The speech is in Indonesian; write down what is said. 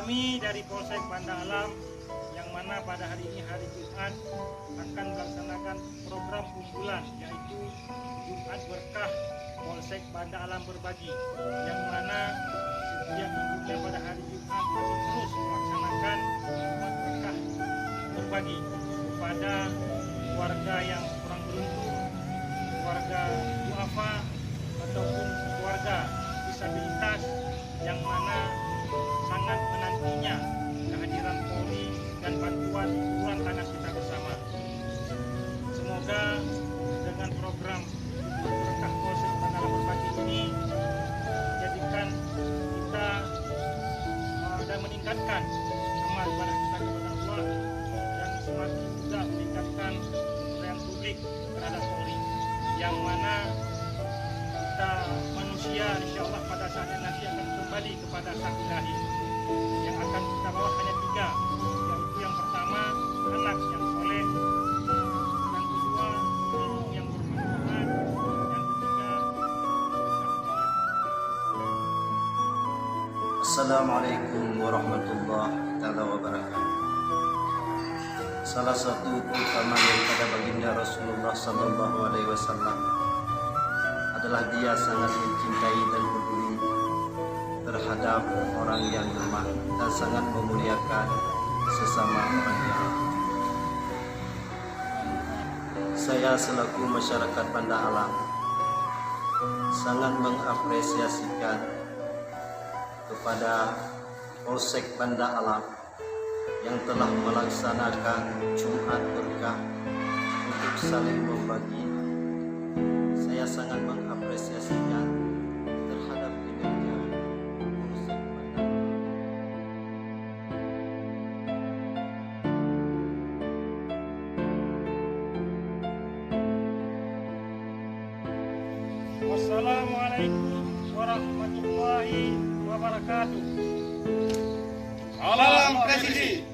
Kami dari Polsek Banda Alam yang mana pada hari ini hari Jumat akan melaksanakan program unggulan yaitu Jumat Berkah Polsek Banda Alam Berbagi, yang mana setiap minggunya pada hari Jumat kami terus melaksanakan Jumat Berkah Berbagi kepada warga yang kurang beruntung, warga duafa ataupun keluarga disabilitas yang mana sangat menantinya kehadiran Polri dan bantuan uluran tangan kita bersama. Semoga dengan program Berkah Polsek Banda Alam Berbagi ini menjadikan kita dan meningkatkan amal ibadah kita kepada Allah dan semakin juga meningkatkan kepercayaan publik terhadap Polri, yang mana kita manusia insya Allah pada saatnya nanti akan kembali kepada sang ilahi. Yang akan kita bawa hanya 3, yaitu yang pertama anak yang soleh, yang kedua ilmu yang bermanfaat, yang ketiga. Assalamualaikum warahmatullahi wabarakatuh. Salah satu keutamaan daripada baginda Rasulullah Sallallahu Alaihi Wasallam adalah dia sangat mencintai dan peduli terhadap orang yang lemah dan sangat memuliakan sesama orang yang lemah. Saya selaku masyarakat Banda Alam sangat mengapresiasikan kepada Polsek Banda Alam yang telah melaksanakan Jumat Berkah untuk saling membagi. Saya sangat mengapresiasikan terhadap kinerja Polsek Banda Alam. Wassalamualaikum warahmatullahi wabarakatuh. Salam presisi.